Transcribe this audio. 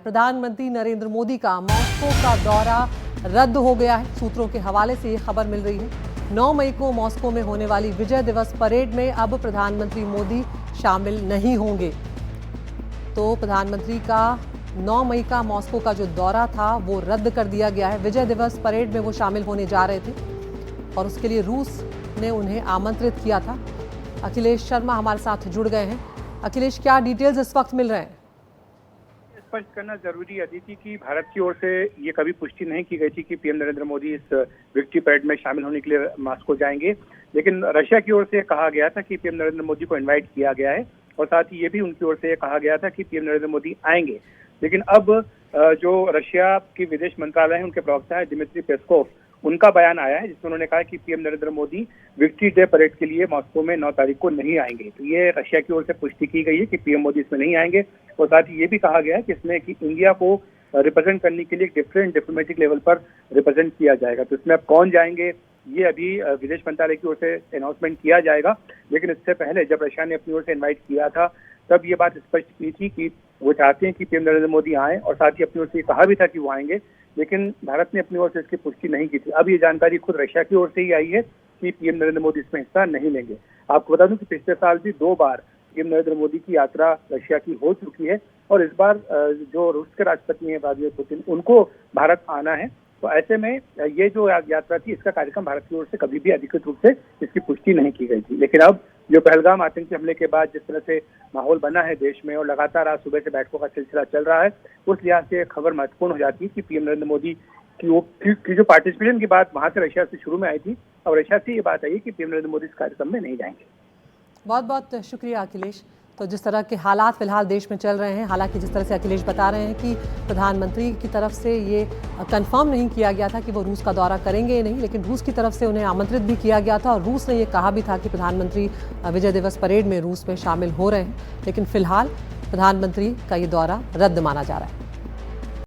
प्रधानमंत्री नरेंद्र मोदी का मॉस्को का दौरा रद्द हो गया है। सूत्रों के हवाले से ये खबर मिल रही है। 9 मई को मॉस्को में होने वाली विजय दिवस परेड में अब प्रधानमंत्री मोदी शामिल नहीं होंगे। तो प्रधानमंत्री का 9 मई का मॉस्को का जो दौरा था वो रद्द कर दिया गया है। विजय दिवस परेड में वो शामिल होने जा रहे थे और उसके लिए रूस ने उन्हें आमंत्रित किया था। अखिलेश शर्मा हमारे साथ जुड़ गए हैं। अखिलेश, क्या डिटेल्स इस वक्त मिल रहे हैं? स्पष्ट करना जरूरी है अदिति कि भारत की ओर से ये कभी पुष्टि नहीं की गई थी कि पीएम नरेंद्र मोदी इस विक्ट्री परेड में शामिल होने के लिए मॉस्को जाएंगे, लेकिन रशिया की ओर से कहा गया था कि पीएम नरेंद्र मोदी को इनवाइट किया गया है और साथ ही ये भी उनकी ओर से कहा गया था कि पीएम नरेंद्र मोदी आएंगे। लेकिन अब जो रशिया की विदेश मंत्रालय है, उनके प्रवक्ता है दिमित्री पेस्कोव, उनका बयान आया है जिसमें उन्होंने कहा कि PM Narendra Modi victory day parade के लिए मॉस्को में 9 तारीख को नहीं आएंगे। तो ये रशिया की ओर से पुष्टि की गई है कि पीएम मोदी इसमें नहीं आएंगे और साथ ही ये भी कहा गया है कि इसमें कि इंडिया को रिप्रेजेंट करने के लिए डिफरेंट डिप्लोमेटिक लेवल पर रिप्रेजेंट किया जाएगा। तो इसमें अब कौन जाएंगे ये अभी विदेश मंत्रालय की ओर से अनाउंसमेंट किया जाएगा। लेकिन इससे पहले जब रशिया ने अपनी ओर से इन्वाइट किया था तब ये बात स्पष्ट की थी कि वो चाहते हैं कि पीएम नरेंद्र मोदी आए और साथ ही अपनी ओर से कहा भी था कि वो आएंगे, लेकिन भारत ने अपनी ओर से इसकी पुष्टि नहीं की थी। अब ये जानकारी खुद रशिया की ओर से ही आई है कि पीएम नरेंद्र मोदी इसमें हिस्सा नहीं लेंगे। आपको बता दूं कि पिछले साल भी 2 बार पीएम नरेंद्र मोदी की यात्रा रशिया की हो चुकी है और इस बार जो रूस के राष्ट्रपति हैं व्लादिमीर पुतिन, उनको भारत आना है। तो ऐसे में ये जो यात्रा थी, इसका कार्यक्रम भारत की ओर से कभी भी अधिकृत रूप से इसकी पुष्टि नहीं की गई थी। लेकिन अब जो पहलगाम आतंकी हमले के बाद जिस तरह से माहौल बना है देश में और लगातार आज सुबह से बैठकों का सिलसिला चल रहा है, उस लिहाज से खबर महत्वपूर्ण हो जाती है कि पीएम नरेंद्र मोदी की जो पार्टिसिपेशन की बात वहां से रशिया से शुरू में आई थी, और रशिया से ये बात आई कि पीएम नरेंद्र मोदी इस कार्यक्रम में नहीं जाएंगे। बहुत बहुत शुक्रिया अखिलेश। तो जिस तरह के हालात फिलहाल देश में चल रहे हैं, हालांकि जिस तरह से अखिलेश बता रहे हैं कि प्रधानमंत्री की तरफ से ये कंफर्म नहीं किया गया था कि वो रूस का दौरा करेंगे या नहीं, लेकिन रूस की तरफ से उन्हें आमंत्रित भी किया गया था और रूस ने ये कहा भी था कि प्रधानमंत्री विजय दिवस परेड में रूस में शामिल हो रहे हैं। लेकिन फिलहाल प्रधानमंत्री का ये दौरा रद्द माना जा रहा है।